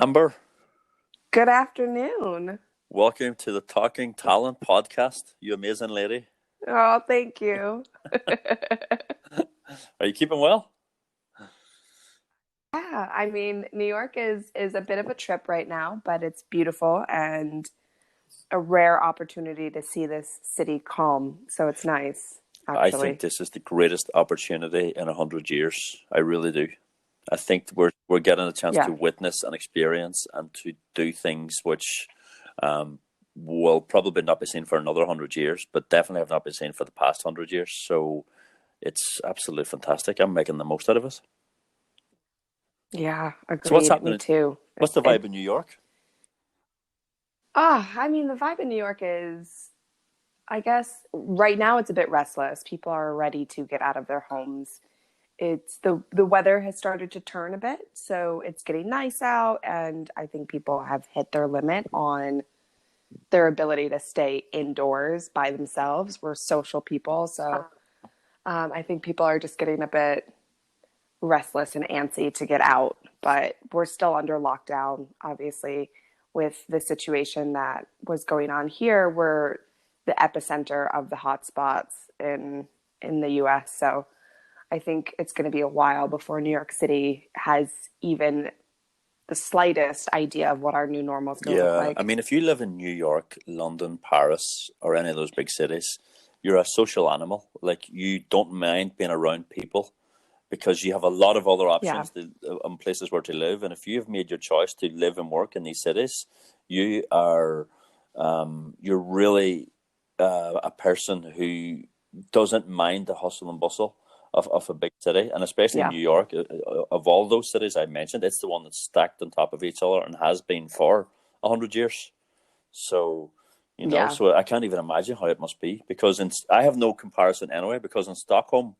Amber, Good afternoon. welcome to the Talking Talent podcast. You amazing lady. Oh, thank you. Are you keeping well? Yeah, I mean, New York is a bit of a trip right now, but it's beautiful and a rare opportunity to see this city calm. So it's nice, I think actually. this is the greatest opportunity in 100 years. I really do. I think we're getting a chance to Yeah. witness and experience and to do things which will probably not be seen for another 100 years, but definitely have not been seen for the past 100 years. So it's absolutely fantastic. I'm making the most out of it. Yeah, So what's agreed. Me happening? too. What's the vibe in New York? I mean, the vibe in New York is, I guess, right now it's a bit restless. People are ready to get out of their homes. It's the weather has started to turn a bit, so it's getting nice out, and I think people have hit their limit on their ability to stay indoors by themselves. We're social people, so I think people are just getting a bit restless and antsy to get out. But we're still under lockdown, obviously, with the situation that was going on here. We're the epicenter of the hotspots in the U.S. So I think it's going to be a while before New York City has even the slightest idea of what our new normal is going to look Yeah, I like. mean, if you live in New York, London, Paris, or any of those big cities, you're a social animal. Like you don't mind being around people because you have a lot of other Yeah. options and places where to live. And if you have made your choice to live and work in these cities, you are you're really a person who doesn't mind the hustle and bustle of a big city, and especially Yeah. New York. Of all those cities I mentioned, it's the one that's stacked on top of each other and has been for 100 years. So, Yeah. so I can't even imagine how it must be because I have no comparison anyway. Because in Stockholm,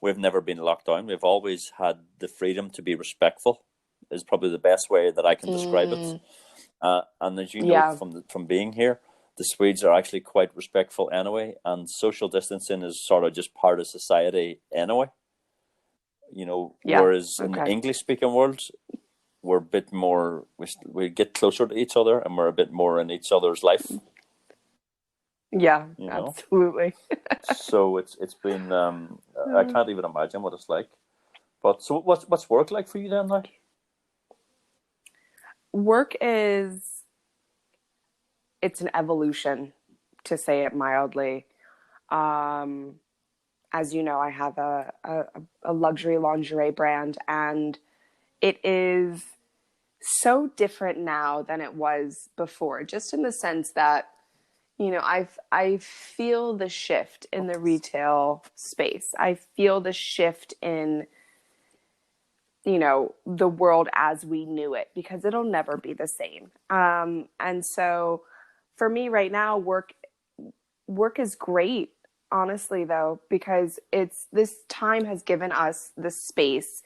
we've never been locked down. We've always had the freedom to be respectful. Is probably the best way that I can describe it. Mm, And as you know yeah. from being here, the Swedes are actually quite respectful anyway, and social distancing is sort of just part of society anyway. Yeah. Whereas in the Okay. English speaking world, we're a bit more, we get closer to each other and we're a bit more in each other's life, Yeah, you know. absolutely. So it's been I can't even imagine what it's like. But so what's work like for you then now? Work is, it's an evolution, to say it mildly. Um, as you know, I have a luxury lingerie brand, and it is so different now than it was before, just in the sense that, I feel the shift in the retail space. I feel the shift in, the world as we knew it, because it'll never be the same. And so for me right now, work is great, honestly, though, because it's this time has given us the space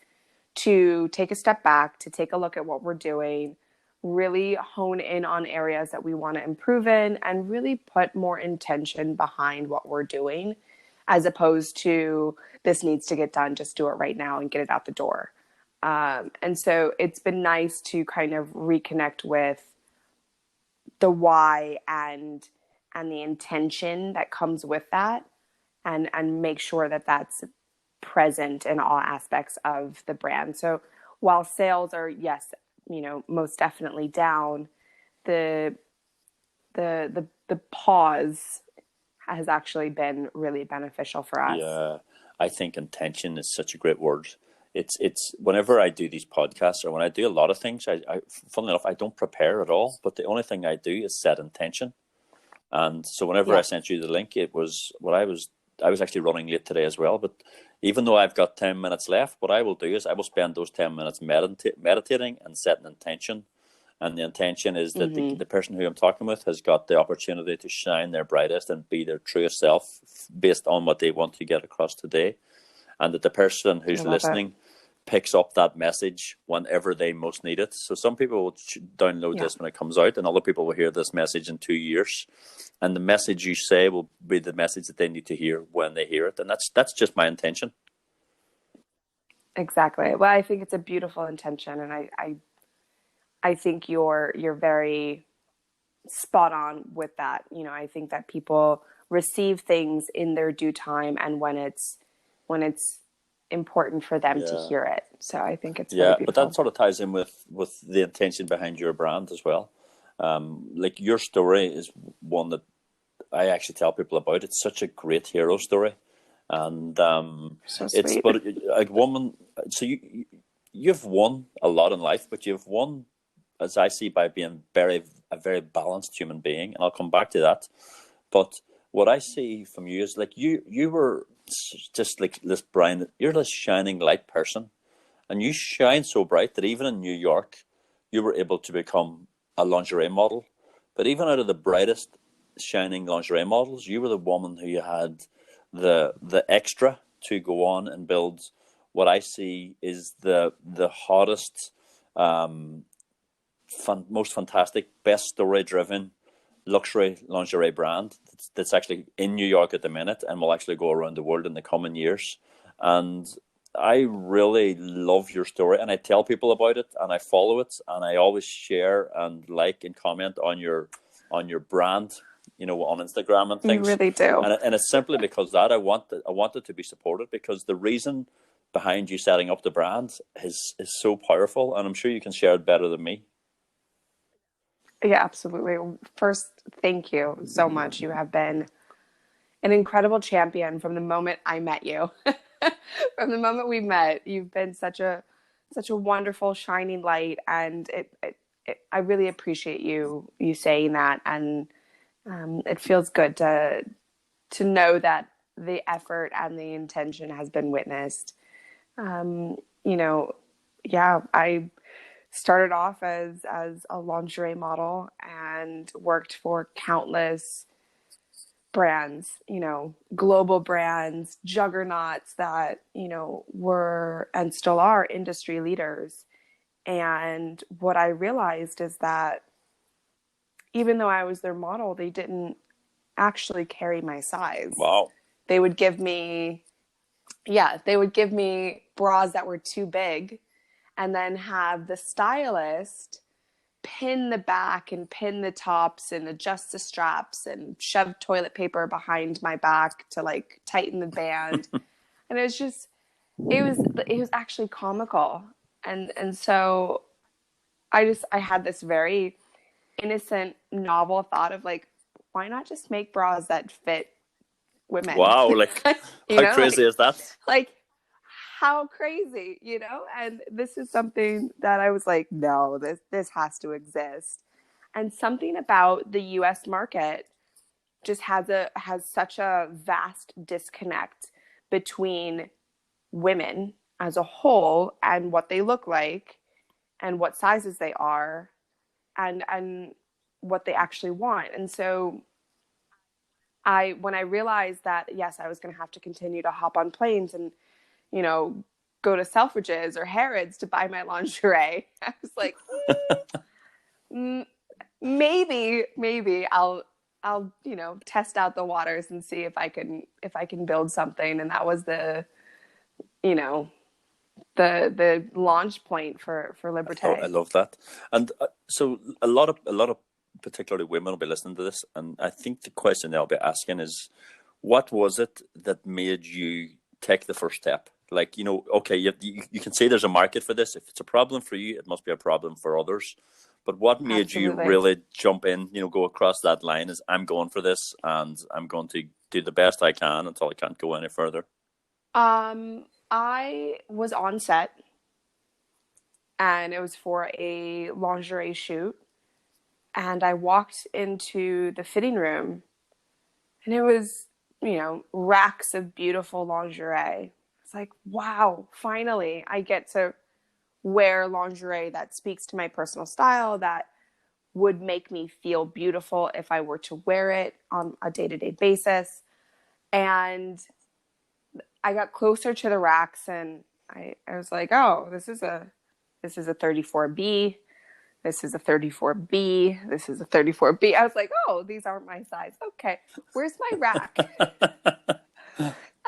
to take a step back, to take a look at what we're doing, really hone in on areas that we want to improve in, and really put more intention behind what we're doing, as opposed to this needs to get done, just do it right now and get it out the door. And so it's been nice to kind of reconnect with the why and the intention that comes with that, and make sure that that's present in all aspects of the brand. So while sales are, yes, most definitely down, the the pause has actually been really beneficial for us. Yeah, I think intention is such a great word. It's whenever I do these podcasts or when I do a lot of things, funnily enough, I don't prepare at all. But the only thing I do is set intention. And so whenever I Yeah. sent you the link, it was what I was actually running late today as well. But even though I've got 10 minutes left, what I will do is I will spend those 10 minutes meditating and setting intention. And the intention is that Mm-hmm. the person who I'm talking with has got the opportunity to shine their brightest and be their truest self based on what they want to get across today. And that the person I who's love it. listening picks up that message whenever they most need it. So some people will download Yeah. this when it comes out, and other people will hear this message in 2 years. And the message you say will be the message that they need to hear when they hear it. And that's just my intention. Exactly. Well, I think it's a beautiful intention, and I I think you're very spot on with that. You know, I think that people receive things in their due time and when it's important for them to Yeah. hear it. So I think it's very Yeah, but that beautiful. sort of ties in with the intention behind your brand as well. Like your story is one that I actually tell people about. It's such a great hero story, and So it's sweet. but a woman. So you've won a lot in life, but you've won, as I see, by being a very balanced human being, and I'll come back to that. But what I see from you is like you were just like this Brian. You're this shining light person, and you shine so bright that even in New York, you were able to become a lingerie model. But even out of the brightest shining lingerie models, you were the woman who had the extra to go on and build what I see is the hottest, um, most fantastic, best story driven luxury lingerie brand that's actually in New York at the minute and will actually go around the world in the coming years. And I really love your story, and I tell people about it, and I follow it, and I always share and like and comment on your brand, you know, on Instagram and You things. really do. And it's simply because that I want it to be supported, because the reason behind you setting up the brand is so powerful, and I'm sure you can share it better than me. Yeah, absolutely. First, thank you so much. You have been an incredible champion from the moment I met you. From the moment we met, you've been such a wonderful shining light, and I really appreciate you saying that, and it feels good to know that the effort and the intention has been witnessed. Um, you know, yeah, I started off as a lingerie model and worked for countless brands, you know, global brands, juggernauts that, you know, were and still are industry leaders. And what I realized is that even though I was their model, they didn't actually carry my size. Wow. They would give me, yeah, they would give me bras that were too big and then have the stylist pin the back and pin the tops and adjust the straps and shove toilet paper behind my back to like tighten the band. And it was just it was actually comical. And so I had this very innocent novel thought of like, why not just make bras that fit women? Wow, like You how know, crazy is that? like how crazy, you know? And this is something that I was like, no, this has to exist. And something about the US market just has such a vast disconnect between women as a whole and what they look like and what sizes they are and what they actually want. And so I when I realized that yes, I was going to have to continue to hop on planes and you know go to Selfridges or Harrods to buy my lingerie, I was like, mm, maybe I'll you know test out the waters and see if I can build something. And that was the you know the launch point for Oh, I Liberté. love that. And so a lot of particularly women will be listening to this, and I think the question they'll be asking is, what was it that made you take the first step? Like, you know, okay, you can say there's a market for this. If it's a problem for you, it must be a problem for others. But what made you Absolutely. really jump in, you know, go across that line is I'm going for this and I'm going to do the best I can until I can't go any further? I was on set and it was for a lingerie shoot. And I walked into the fitting room and it was, you know, racks of beautiful lingerie. It's like, wow, finally I get to wear lingerie that speaks to my personal style, that would make me feel beautiful if I were to wear it on a day to day basis. And I got closer to the racks and I was like, oh, this is a 34B. This is a 34B. This is a 34B. I was like, oh, these aren't my size. Okay, where's my rack?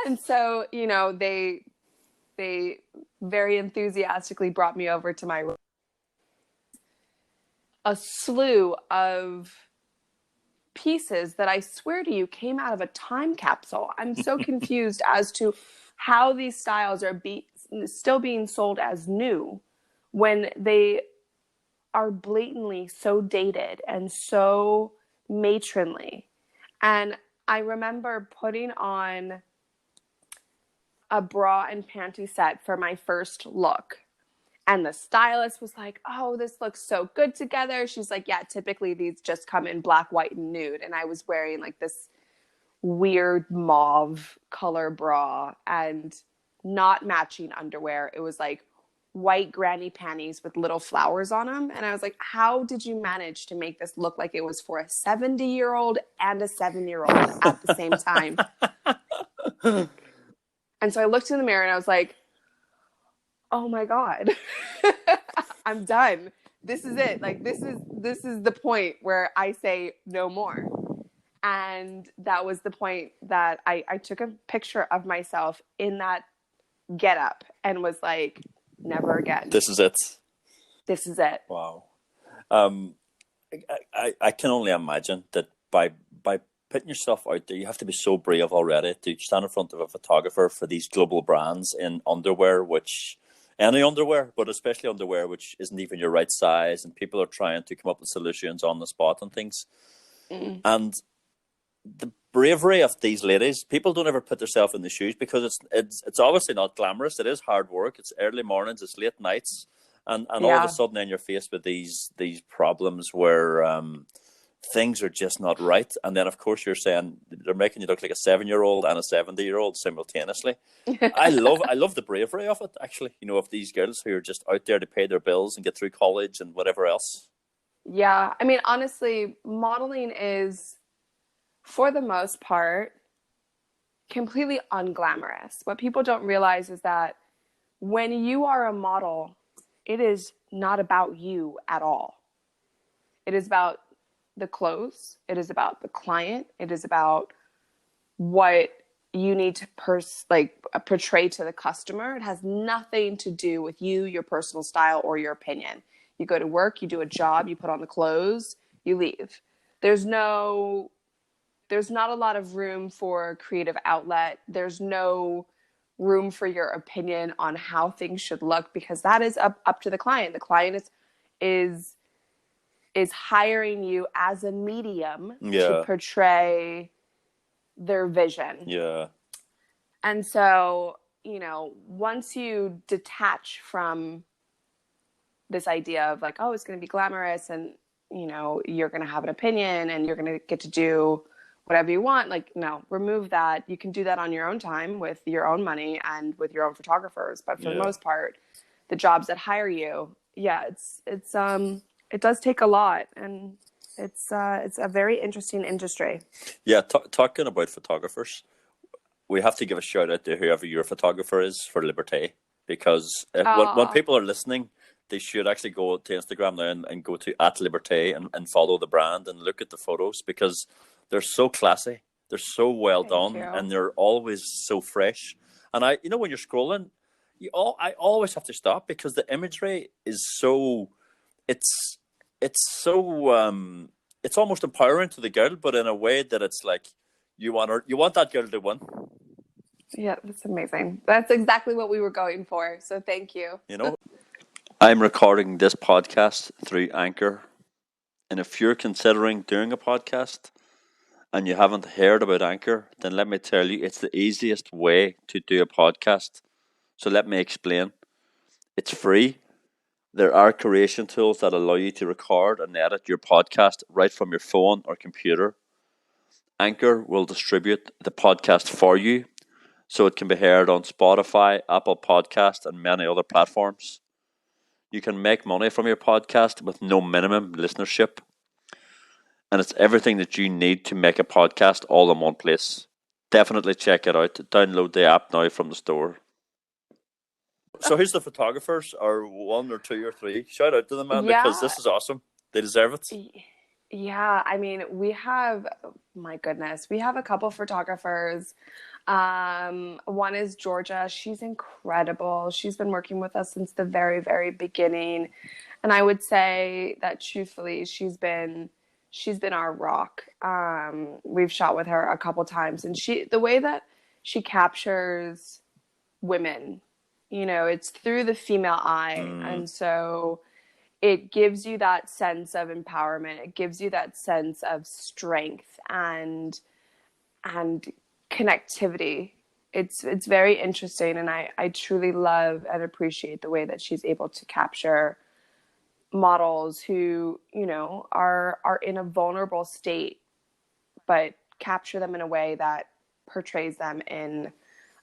And so, you know, they very enthusiastically brought me over to my room. a slew of pieces that I swear to you came out of a time capsule. I'm so confused as to how these styles are still being sold as new when they are blatantly so dated and so matronly. And I remember putting on a bra and panty set for my first look. And the stylist was like, oh, this looks so good together. She's like, yeah, typically these just come in black, white, and nude. And I was wearing like this weird mauve color bra and not matching underwear. It was like white granny panties with little flowers on them. And I was like, how did you manage to make this look like it was for a 70-year-old and a 7-year-old at the same time? And so I looked in the mirror and I was like, oh my God, I'm done. This is it. Like, this is the point where I say no more. And that was the point that I took a picture of myself in that getup and was like, never again. This is it. This is it. Wow. I can only imagine that by putting yourself out there, you have to be so brave already to stand in front of a photographer for these global brands in underwear, any underwear, but especially underwear which isn't even your right size, and people are trying to come up with solutions on the spot and things. And the bravery of these ladies, people don't ever put themselves in the shoes, because it's obviously not glamorous. It is hard work. It's early mornings, it's late nights, and all of a sudden then you're faced with these problems where things are just not right. And then of course you're saying they're making you look like a 7-year-old and a 70-year-old simultaneously. I love the bravery of it, actually, of these girls who are just out there to pay their bills and get through college and whatever else. Yeah, I mean, honestly, modeling is, for the most part, completely unglamorous. What people don't realize is that when you are a model, it is not about you at all. It is about the clothes. It is about the client. It is about what you need to portray to the customer. It has nothing to do with you, your personal style, or your opinion. You go to work, you do a job, you put on the clothes, you leave. There's not a lot of room for creative outlet. There's no room for your opinion on how things should look, because that is up to the client. The client is hiring you as a medium to portray their vision. Yeah. And so, once you detach from this idea of like, oh, it's going to be glamorous and, you're going to have an opinion and you're going to get to do whatever you want. Like, no, remove that. You can do that on your own time with your own money and with your own photographers. But for the most part, the jobs that hire you, it does take a lot, and it's a very interesting industry. Yeah, talking about photographers, we have to give a shout out to whoever your photographer is for Liberté, because when people are listening, they should actually go to Instagram now and go to @Liberté and follow the brand and look at the photos, because they're so classy, they're so well done, and they're always so fresh. And when you're scrolling, I always have to stop, because the imagery is so, it's almost empowering to the girl, but in a way that it's like you want that girl to win. Yeah, that's amazing. That's exactly what we were going for. So thank you. I'm recording this podcast through Anchor, and if you're considering doing a podcast and you haven't heard about Anchor, then let me tell you, it's the easiest way to do a podcast. So let me explain. It's free. There are creation tools that allow you to record and edit your podcast right from your phone or computer. Anchor will distribute the podcast for you, so it can be heard on Spotify, Apple Podcast, and many other platforms. You can make money from your podcast with no minimum listenership. And it's everything that you need to make a podcast all in one place. Definitely check it out. Download the app now from the store. So who's the photographers, or 1 or 2 or 3? Shout out to them, man, because this is awesome. They deserve it. Yeah, I mean, we have a couple photographers. One is Georgia. She's incredible. She's been working with us since the very, very beginning. And I would say that truthfully, she's been our rock. We've shot with her a couple times, and the way that she captures women, it's through the female eye. Mm. And so it gives you that sense of empowerment. It gives you that sense of strength and connectivity. It's very interesting, and I truly love and appreciate the way that she's able to capture models who, are in a vulnerable state, but capture them in a way that portrays them in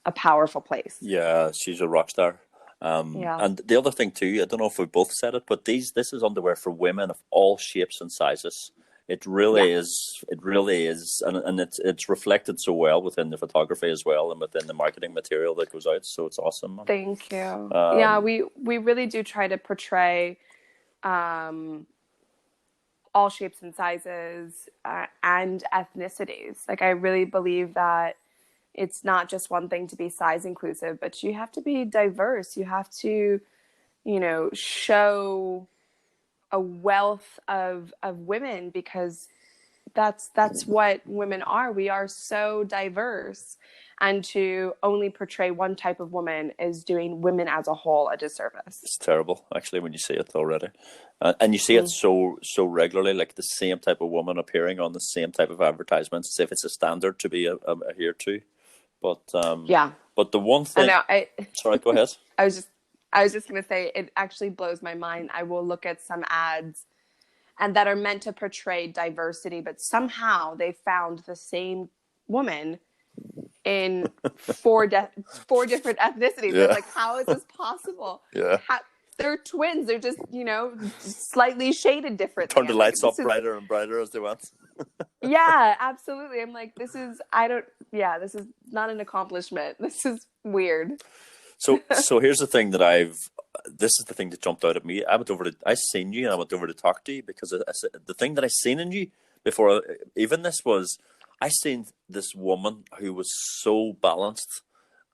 a powerful place. Yeah, she's a rock star. Yeah. And the other thing too, I don't know if we both said it, but this is underwear for women of all shapes and sizes. It really Yeah. is. It really is, and it's reflected so well within the photography as well, and within the marketing material that goes out. So it's awesome, man. Thank you. Yeah, Um, we really do try to portray um, all shapes and sizes and ethnicities. Like, I really believe that it's not just one thing to be size inclusive, but you have to be diverse. You have to, show a wealth of women, because that's what women are. We are so diverse. And to only portray one type of woman is doing women as a whole a disservice. it's terrible, actually, when you see it already, and you see it Mm. so regularly, like the same type of woman appearing on the same type of advertisements, as if it's a standard to be adhered to. But Yeah. but the one I thing, know. sorry, go ahead. I was just going to say, it actually blows my mind. I will look at some ads and that are meant to portray diversity, but somehow they found the same woman in four different ethnicities. Yeah. I'm like, how is this possible? Yeah. They're twins. They're just, slightly shaded differently. Turn the I'm like, lights up brighter and brighter as they went. yeah, absolutely. I'm like, this is not an accomplishment. This is weird. So here's the thing this is the thing that jumped out at me. I seen you and I went over to talk to you because the thing that I seen in you before even this was, I seen this woman who was so balanced.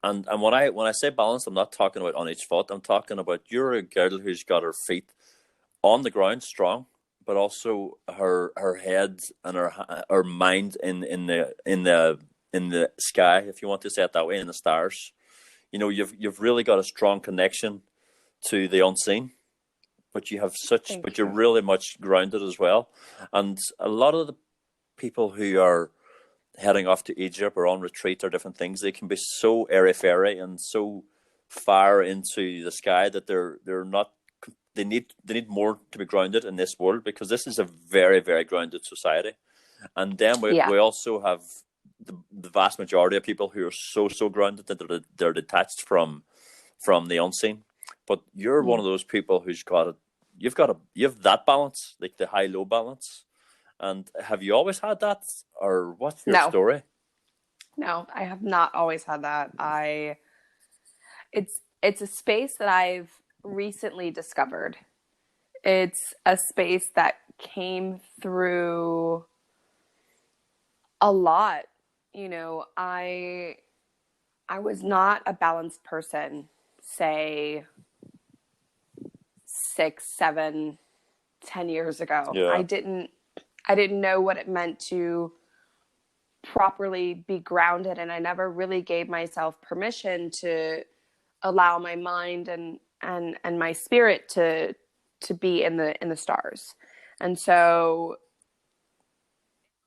And when I say balanced, I'm not talking about on each foot. I'm talking about, you're a girl who's got her feet on the ground strong, but also her head and her mind in the sky, if you want to say it that way, in the stars. You've really got a strong connection to the unseen, but Thank you're you. really much grounded as well. And a lot of the people who are heading off to Egypt or on retreat or different things, they can be so airy fairy and so far into the sky that they're not. They need more to be grounded in this world, because this is a very, very grounded society. And then Yeah. we also have the vast majority of people who are so grounded that they're detached from the unseen. But you're one of those people who's got it. You have that balance, like the high low balance. And have you always had that, or what's your No. story? No, I have not always had that. It's a space that I've recently discovered. It's a space that came through a lot. I was not a balanced person, say 6, 7, 10 years ago. Yeah. I didn't know what it meant to properly be grounded, and I never really gave myself permission to allow my mind and my spirit to be in the stars. And so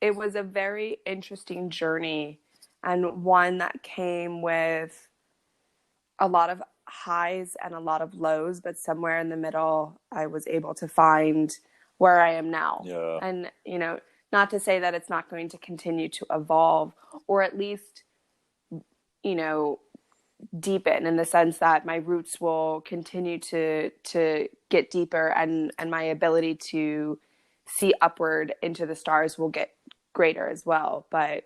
it was a very interesting journey, and one that came with a lot of highs and a lot of lows, but somewhere in the middle, I was able to find where I am now. Yeah. And, not to say that it's not going to continue to evolve, or at least, deepen, in the sense that my roots will continue to get deeper, and my ability to see upward into the stars will get greater as well. But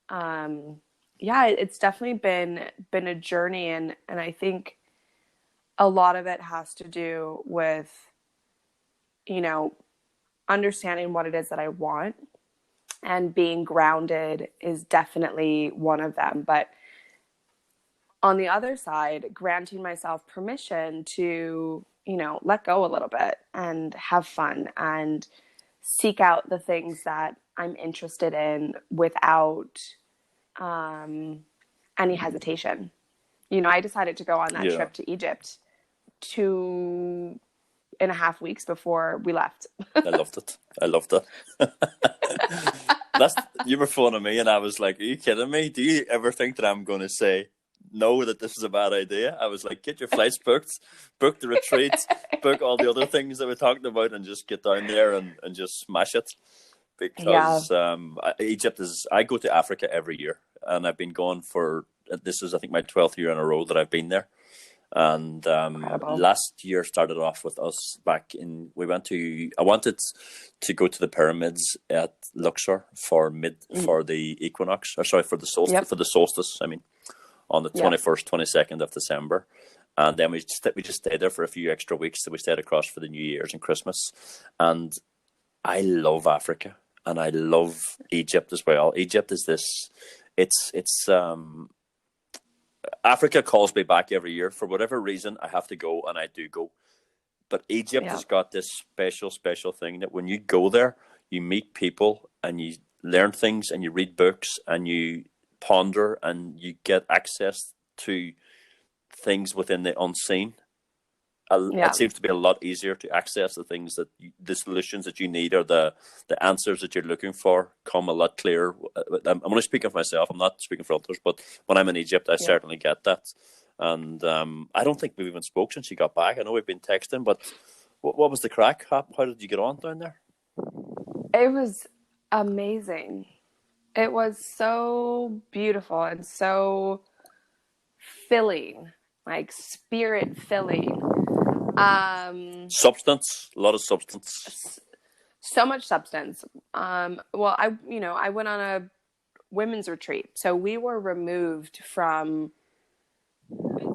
yeah, it's definitely been a journey, and I think a lot of it has to do with understanding what it is that I want, and being grounded is definitely one of them. But on the other side, granting myself permission to, let go a little bit and have fun and seek out the things that I'm interested in without any hesitation. I decided to go on that Yeah. trip to Egypt 2.5 weeks before we left. I loved it. I loved it. You were phoning me, and I was like, "Are you kidding me? Do you ever think that I'm going to say no, that this is a bad idea?" I was like, "Get your flights booked, book the retreat, book all the other things that we talked about, and just get down there and just smash it." Yeah. Because Egypt is. I go to Africa every year, and I've been going for this is I think my 12th year in a row that I've been there. And Incredible. last year started off with us back in. I wanted to go to the pyramids at Luxor for the equinox, or sorry, for the solstice. Yep. For the solstice, I mean, on the Yep. 21st, 22nd of December, and then we just stayed there for a few extra weeks. So we stayed across for the New Year's and Christmas, and I love Africa and I love Egypt as well. Egypt is this. It's Africa calls me back every year for whatever reason. I have to go, and I do go. But Egypt has Yep. got this special thing that when you go there, you meet people and you learn things and you read books and you ponder and you get access to things within the unseen. It Yeah. seems to be a lot easier to access the things the solutions that you need, or the answers that you're looking for come a lot clearer. I'm only speaking of myself. I'm not speaking for others, but when I'm in Egypt, I Yeah. certainly get that. And I don't think we've even spoke since you got back. I know we've been texting, but what was the crack? How did you get on down there? It was amazing. It was so beautiful and so filling, like spirit filling. Substance, a lot of substance. So much substance. Well, I went on a women's retreat, so we were removed from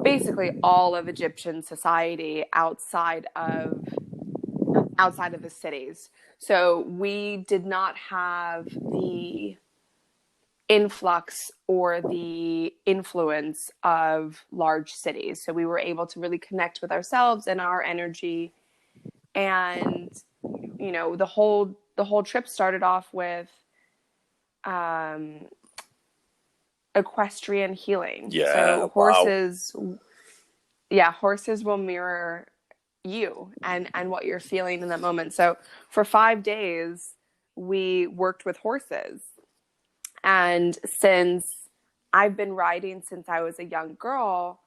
basically all of Egyptian society outside of the cities. So we did not have the influx or the influence of large cities. So we were able to really connect with ourselves and our energy. And the whole trip started off with equestrian healing. Yeah, So wow. horses will mirror you and what you're feeling in that moment. So for 5 days, we worked with horses. And since I've been riding since I was a young girl,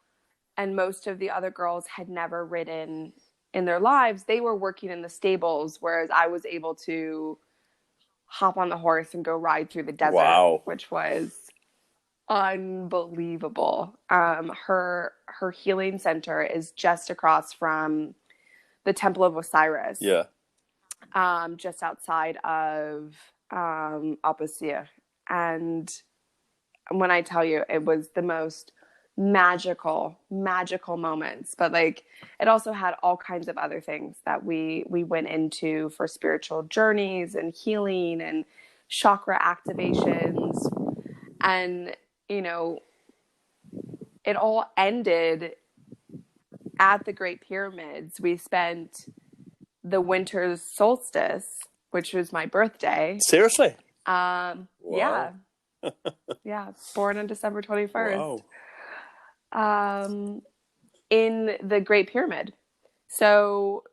and most of the other girls had never ridden in their lives, they were working in the stables, whereas I was able to hop on the horse and go ride through the desert, Wow. which was unbelievable. Her healing center is just across from the Temple of Osiris, Yeah. just outside of Abusir. And when I tell you, it was the most magical moments. But like, it also had all kinds of other things that we went into for spiritual journeys and healing and chakra activations. And it all ended at the Great Pyramids. We spent the winter solstice, which was my birthday. Seriously? Wow. Yeah. Yeah. Born on December 21st. Wow. In the Great Pyramid. So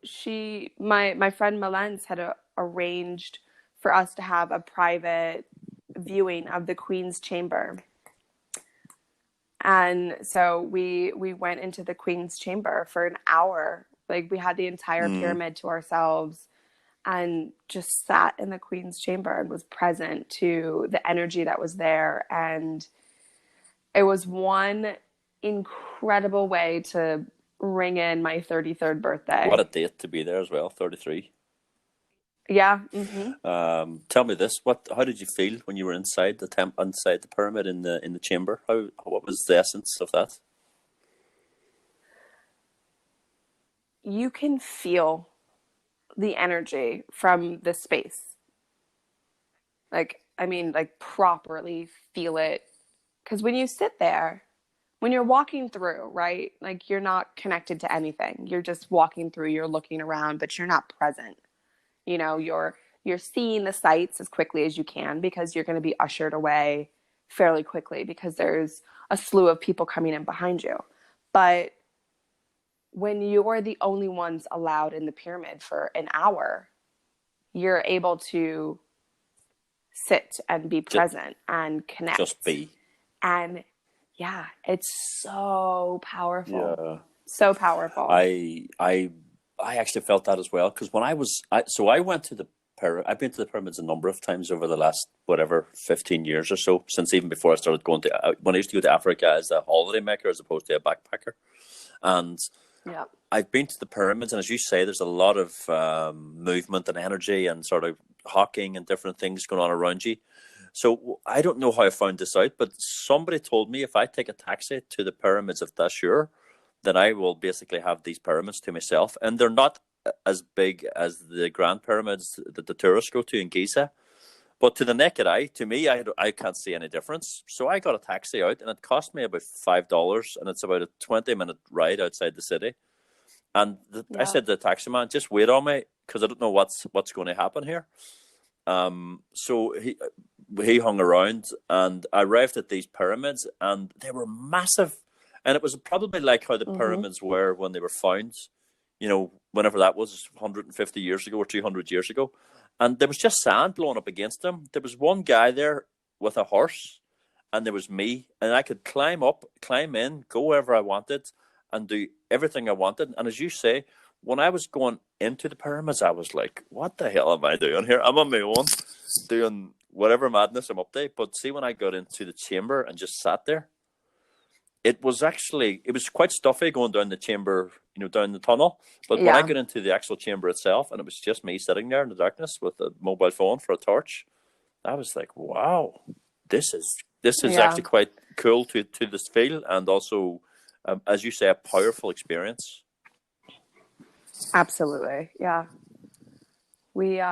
my friend Malens had arranged for us to have a private viewing of the Queen's Chamber. And so we went into the Queen's Chamber for an hour. Like, we had the entire pyramid to ourselves and just sat in the Queen's Chamber and was present to the energy that was there. And it was one incredible way to ring in my 33rd birthday. What a date to be there as well, 33. Yeah. Mm-hmm. Tell me this: how did you feel when you were inside inside the pyramid in the chamber? What was the essence of that? You can feel the energy from the space. Like, I mean, like, properly feel it. Because when you sit there, when you're walking through, right? Like you're not connected to anything. You're just walking through, you're looking around, but you're not present. You know, you're seeing the sights as quickly as you can because you're going to be ushered away fairly quickly because there's a slew of people coming in behind you. But when you're the only ones allowed in the pyramid for an hour, you're able to sit and be present and connect. Just be. And yeah, it's so powerful. Yeah. So powerful. I actually felt that as well, because when I went to the I've been to the pyramids a number of times over the last 15 years or so, since even before I started going to, when I used to go to Africa as a holiday maker as opposed to a backpacker. And yeah, I've been to the pyramids, and as you say, there's a lot of movement and energy and sort of hawking and different things going on around you. So I don't know how I found this out, but somebody told me if I take a taxi to the pyramids of Dashur, then I will basically have these pyramids to myself. And they're not as big as the Grand Pyramids that the tourists go to in Giza. But to the naked eye, to me, I can't see any difference. So I got a taxi out, and it cost me about $5, and it's about a 20-minute ride outside the city. And I said to the taxi man, just wait on me, because I don't know what's going to happen here. So he hung around, and I arrived at these pyramids, and they were massive. And it was probably like how the pyramids were when they were found, you know, whenever that was 150 years ago or 200 years ago. And there was just sand blowing up against them. There was one guy there with a horse, and there was me, and I could climb up, climb in, go wherever I wanted, and do everything I wanted. And as you say, when I was going into the pyramids, I was like, what the hell am I doing here? I'm on my own, doing whatever madness I'm up to. But see, when I got into the chamber and just sat there, it was quite stuffy going down the chamber, you know, down the tunnel. But when I got into the actual chamber itself, and it was just me sitting there in the darkness with a mobile phone for a torch, I was like, wow, this is actually quite cool to this feel, and also, as you say, a powerful experience. Absolutely, yeah. We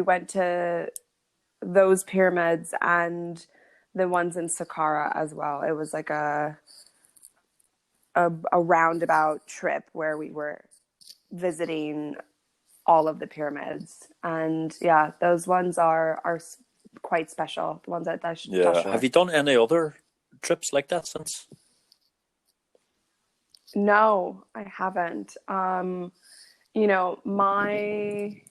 went to those pyramids and the ones in Saqqara as well. It was like a roundabout trip where we were visiting all of the pyramids, and yeah, those ones are quite special. The ones at Dashur. Have you done any other trips like that since? No, I haven't. You know, my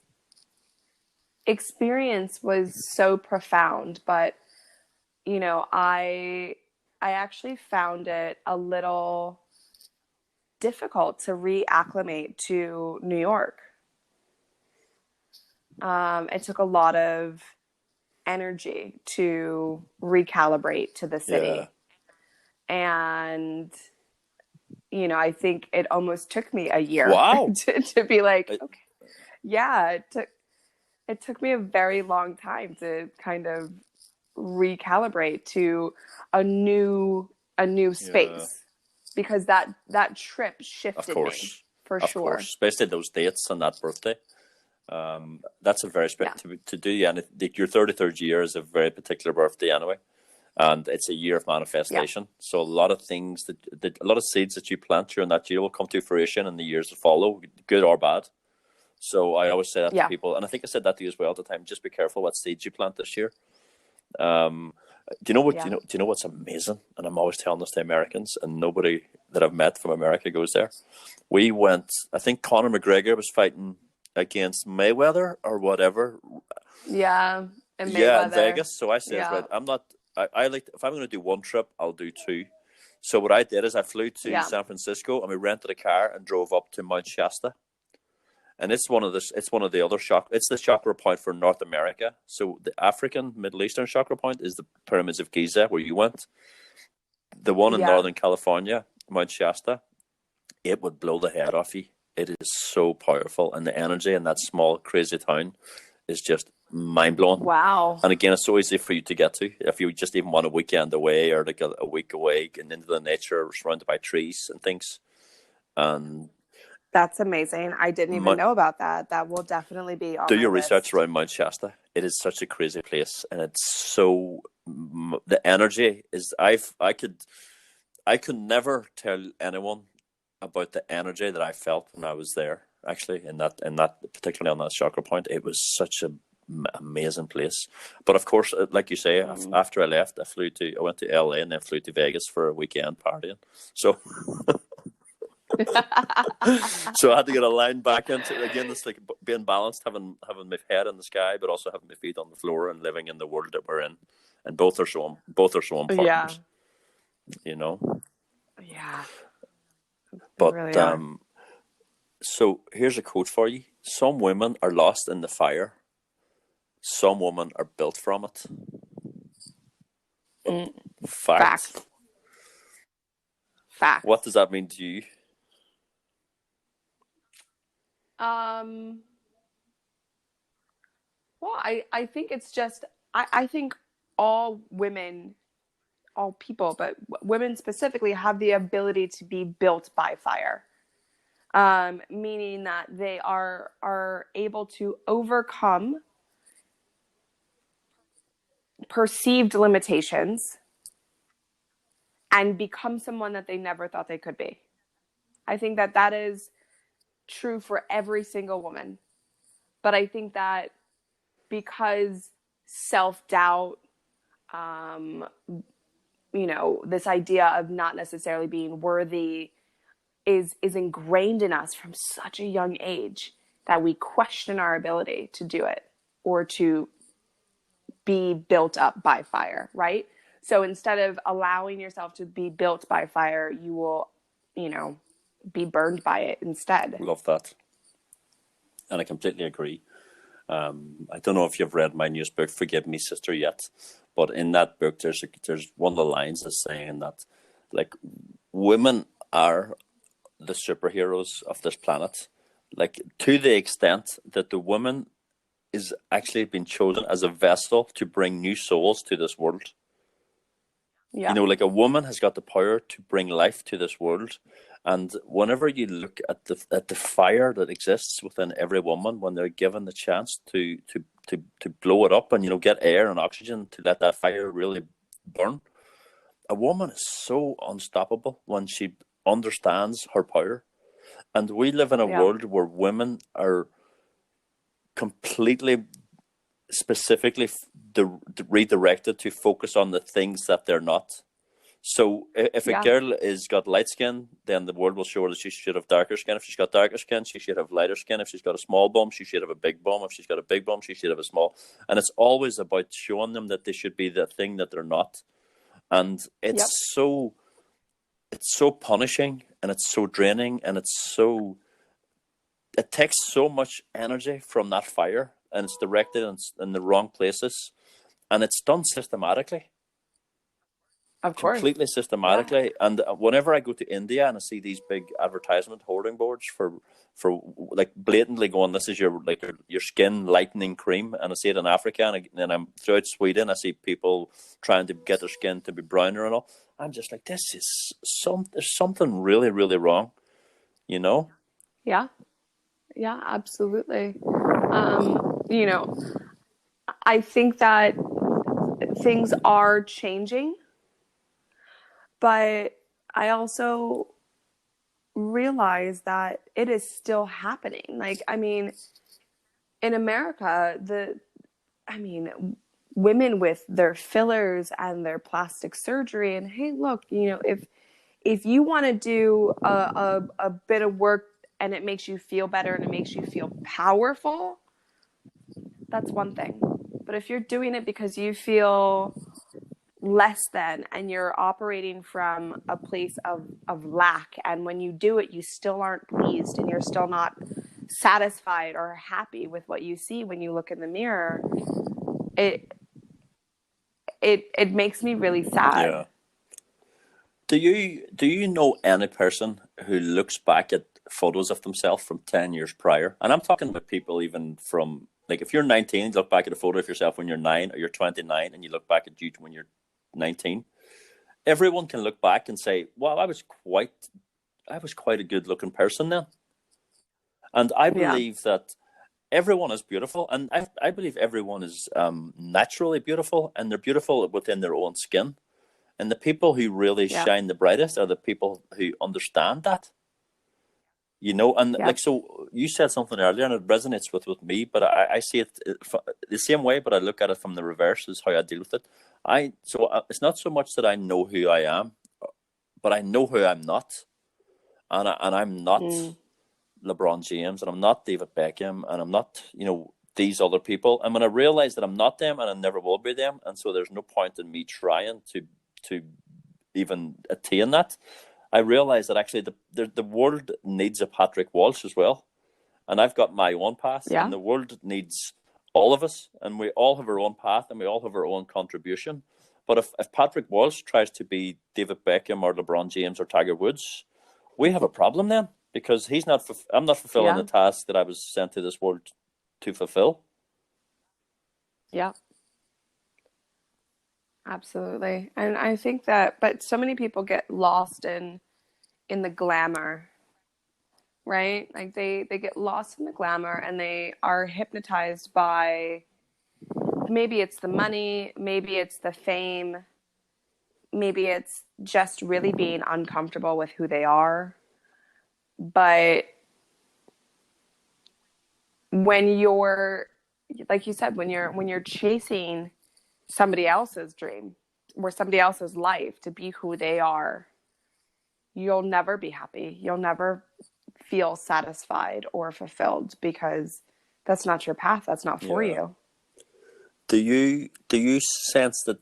experience was so profound, but you know, I actually found it a little difficult to reacclimate to New York. It took a lot of energy to recalibrate to the city. And, you know, I think it almost took me a year to be like, okay. Yeah, it took me a very long time to kind of recalibrate to a new space, because that trip shifted me for sure. Of course, especially those dates and that birthday. That's a very special to do. And your 33rd year is a very particular birthday anyway, and it's a year of manifestation. So a lot of things a lot of seeds that you plant during that year will come to fruition in the years that follow, good or bad. So I always say that to people, and I think I said that to you as well at the time. Just be careful what seeds you plant this year. Do you know what? Do you know what's amazing? And I'm always telling this to Americans, and nobody that I've met from America goes there. We went. I think Conor McGregor was fighting against Mayweather or whatever. Yeah, in Vegas. So I said, right, I'm not. I like, if I'm going to do one trip, I'll do two. So what I did is I flew to San Francisco, and we rented a car and drove up to Mount Shasta. And it's one of the other it's the chakra point for North America. So the African, Middle Eastern chakra point is the pyramids of Giza, where you went. The one in Northern California, Mount Shasta, it would blow the head off you. It is so powerful, and the energy in that small, crazy town is just mind-blowing. Wow. And again, it's so easy for you to get to. If you just even want a weekend away, or like a week away, and into the nature, surrounded by trees and things. And that's amazing. I didn't even know about that. That will definitely be on my list. Do your research around Mount Shasta. It is such a crazy place, and it's so, the energy is, I could never tell anyone about the energy that I felt when I was there. Actually, in that particularly on that chakra point, it was such a amazing place. But of course, like you say, after I left, I went to LA and then flew to Vegas for a weekend partying. So so I had to get a line back into again. It's like being balanced, having my head in the sky, but also having my feet on the floor and living in the world that we're in. And both are so important. Yeah. You know. Yeah. But really are. So here's a quote for you: "Some women are lost in the fire. Some women are built from it." Fact. Fact. What does that mean to you? Well, I think it's just, I think all women, all people, but women specifically have the ability to be built by fire. Meaning that they are able to overcome perceived limitations and become someone that they never thought they could be. I think that that is true for every single woman. But I think that because self-doubt, this idea of not necessarily being worthy is ingrained in us from such a young age that we question our ability to do it or to be built up by fire, right? So instead of allowing yourself to be built by fire, you will, be burned by it instead. Love that. And I completely agree. I don't know if you've read my newest book, Forgive Me, Sister, yet, but in that book, there's one of the lines that's saying that, like, women are the superheroes of this planet, like, to the extent that the woman is actually been chosen as a vessel to bring new souls to this world. Yeah. Like, a woman has got the power to bring life to this world. And whenever you look at the fire that exists within every woman, when they're given the chance to blow it up and get air and oxygen to let that fire really burn, a woman is so unstoppable when she understands her power. And we live in a world where women are completely specifically redirected to focus on the things that they're not. So if a girl is got light skin, then the world will show her that she should have darker skin. If she's got darker skin, she should have lighter skin. If she's got a small bum, she should have a big bum. If she's got a big bum, she should have a small. And it's always about showing them that they should be the thing that they're not. And it's so punishing, and it's so draining, and it takes so much energy from that fire, and it's directed in the wrong places, and it's done systematically. Of course. Completely systematically. Yeah. And whenever I go to India and I see these big advertisement hoarding boards for like blatantly going, this is your skin lightening cream, and I see it in Africa, and I'm throughout Sweden, I see people trying to get their skin to be browner and all. I'm just like, this is there's something really, really wrong, Yeah, absolutely. I think that things are changing, but I also realize that it is still happening. Like, I mean, in America, women with their fillers and their plastic surgery, and hey, look, if you want to do a bit of work and it makes you feel better and it makes you feel powerful, that's one thing. But if you're doing it because you feel less than, and you're operating from a place of lack, and when you do it, you still aren't pleased and you're still not satisfied or happy with what you see when you look in the mirror, it makes me really sad. Yeah. Do you know any person who looks back at photos of themselves from 10 years prior? And I'm talking about people even from, like, if you're 19, you look back at a photo of yourself when you're 9, or you're 29 and you look back at you when you're 19. Everyone can look back and say, "Wow, I was quite a good-looking person then." And I believe that everyone is beautiful, and I believe everyone is naturally beautiful, and they're beautiful within their own skin. And the people who really Yeah. shine the brightest are the people who understand that. And Yeah. like, so you said something earlier and it resonates with me, but I see it the same way, but I look at it from the reverse is how I deal with it. It's not so much that I know who I am, but I know who I'm not. And I'm not LeBron James, and I'm not David Beckham, and I'm not, these other people. And when I realize that I'm not them and I never will be them, and so there's no point in me trying to even attain that, I realize that actually the world needs a Patrick Walsh as well. And I've got my own path, Yeah. and the world needs all of us, and we all have our own path, and we all have our own contribution. But if Patrick Walsh tries to be David Beckham or LeBron James or Tiger Woods, we have a problem then, because I'm not fulfilling Yeah. the task that I was sent to this world to fulfill. Yeah. Absolutely. And I think but so many people get lost in the glamour, right? Like they get lost in the glamour and they are hypnotized by, maybe it's the money, maybe it's the fame, maybe it's just really being uncomfortable with who they are. But when you're, like you said, when you're chasing somebody else's dream or somebody else's life to be who they are, you'll never be happy. You'll never feel satisfied or fulfilled, because that's not your path. That's not for you. Do you sense that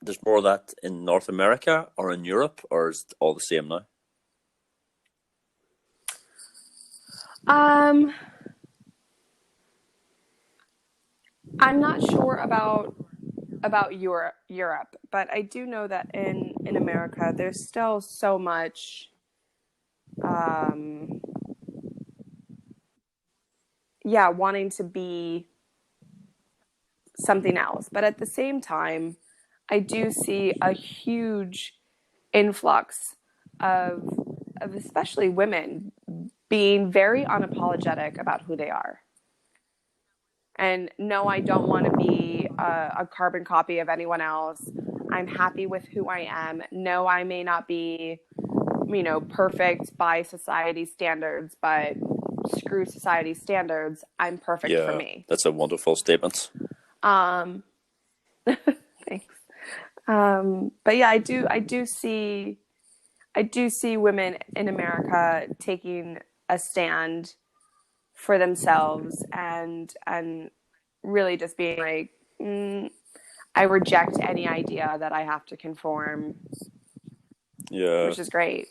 there's more of that in North America or in Europe, or is it all the same now? I'm not sure about Europe, but I do know that in America there's still so much wanting to be something else. But at the same time, I do see a huge influx of especially women being very unapologetic about who they are. And no, I don't want to be a carbon copy of anyone else. I'm happy with who I am. No, I may not be, perfect by society standards, but screw society standards. I'm perfect for me. That's a wonderful statement. Thanks. But yeah, I do see women in America taking a stand for themselves and really just being like, I reject any idea that I have to conform. Yeah, which is great.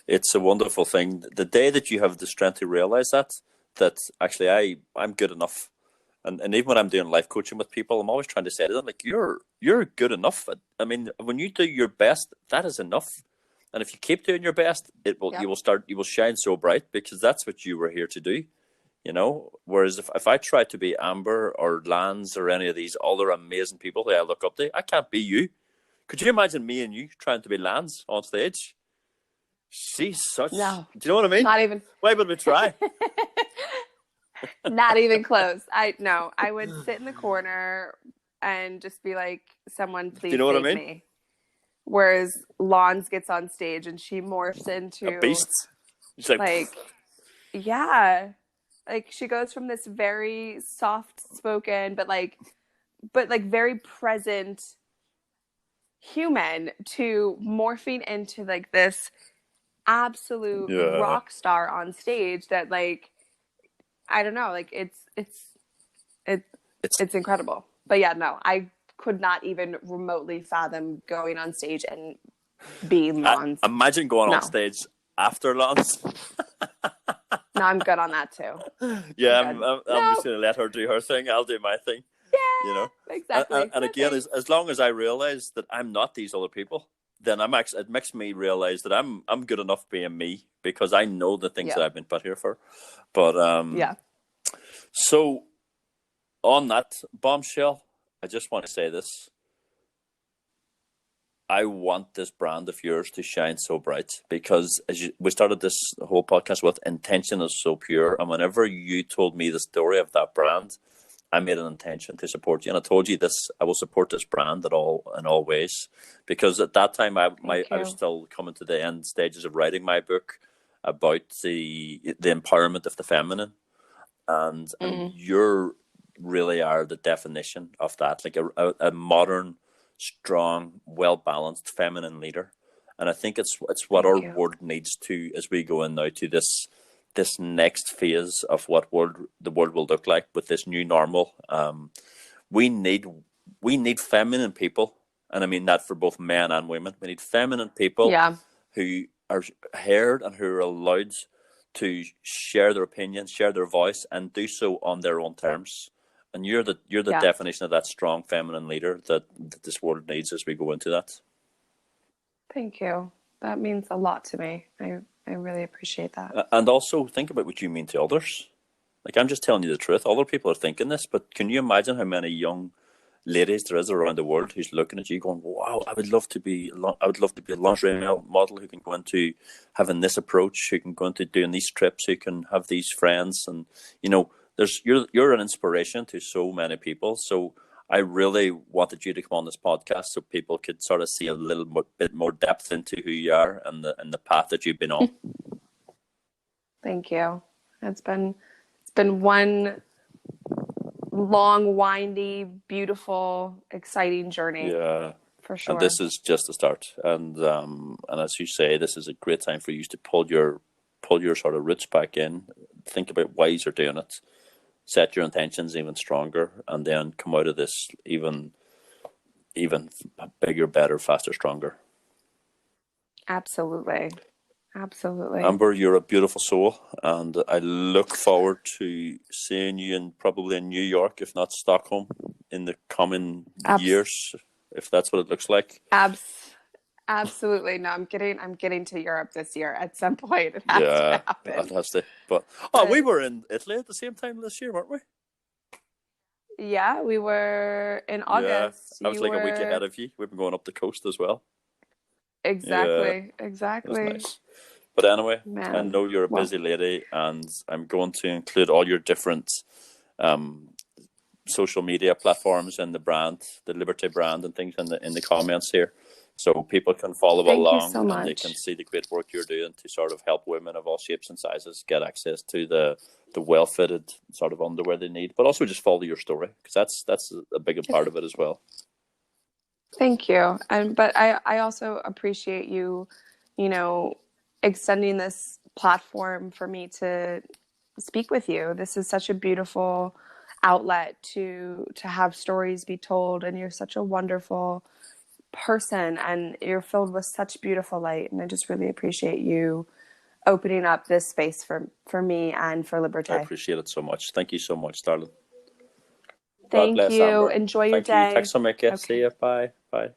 It's a wonderful thing. The day that you have the strength to realize that actually I'm good enough. And even when I'm doing life coaching with people, I'm always trying to say to them, like, you're good enough. I mean, when you do your best, that is enough. And if you keep doing your best, you will shine so bright, because that's what you were here to do. Whereas if I try to be Amber or Lance or any of these other amazing people who I look up to, I can't be you. Could you imagine me and you trying to be Lance on stage? She's such. No. Do you know what I mean? Not even. Why would we try? Not even close. I would sit in the corner and just be like, someone please save me. Whereas Lance gets on stage and she morphs into a beast. She's like yeah. Like she goes from this very soft spoken but very present human to morphing into like this absolute rock star on stage that like, I don't know, like it's incredible. But yeah, no, I could not even remotely fathom going on stage and being Lance. Imagine going on stage after Lance. No, I'm good on that too. Yeah, I'm just going to let her do her thing. I'll do my thing. Yeah, exactly. And again, as long as I realize that I'm not these other people, then it makes me realize that I'm good enough being me, because I know the things that I've been put here for. But so on that bombshell, I just want to say this. I want this brand of yours to shine so bright, because we started this whole podcast with intention is so pure. And whenever you told me the story of that brand, I made an intention to support you, and I told you this. I will support this brand in all ways, because at that time I was still coming to the end stages of writing my book about the empowerment of the feminine, and you're really are the definition of that, like a modern, strong, well balanced feminine leader. And I think it's what our world needs to, as we go in now to this next phase of what the world will look like with this new normal. We need feminine people, and I mean that for both men and women. We need feminine people who are heard and who are allowed to share their opinions, share their voice, and do so on their own terms. And you're the definition of that strong feminine leader that this world needs as we go into that. Thank you. That means a lot to me. I really appreciate that. And also think about what you mean to others. Like, I'm just telling you the truth. Other people are thinking this, but can you imagine how many young ladies there is around the world who's looking at you going, wow, I would love to be a lingerie model who can go into having this approach, who can go into doing these trips, who can have these friends. And, you're an inspiration to so many people. So I really wanted you to come on this podcast so people could sort of see a little bit more depth into who you are and the path that you've been on. Thank you. It's been one long, windy, beautiful, exciting journey. Yeah, for sure. And this is just the start. And as you say, this is a great time for you to pull your sort of roots back in. Think about why you're doing it. Set your intentions even stronger, and then come out of this even bigger, better, faster, stronger. Absolutely. Amber, you're a beautiful soul, and I look forward to seeing you probably in New York, if not Stockholm, in the coming years, if that's what it looks like. Absolutely. No, I'm getting to Europe this year at some point. It has to happen. That has to. But we were in Italy at the same time this year, weren't we? Yeah, we were in August. Yeah, I was a week ahead of you. We've been going up the coast as well. Exactly. Nice. But anyway, man, I know you're a busy lady, and I'm going to include all your different social media platforms and the Liberté brand and things in the comments here. So people can follow along and they can see the great work you're doing to sort of help women of all shapes and sizes get access to the well-fitted sort of underwear they need, but also just follow your story, because that's a bigger part of it as well. Thank you. But I also appreciate you, extending this platform for me to speak with you. This is such a beautiful outlet to have stories be told, and you're such a wonderful person, and you're filled with such beautiful light, and I just really appreciate you opening up this space for me and for Liberté. I appreciate it so much. Thank you so much, darling. Thank you. Amber. Enjoy your day. Thanks so much. Okay. See you. Bye. Bye.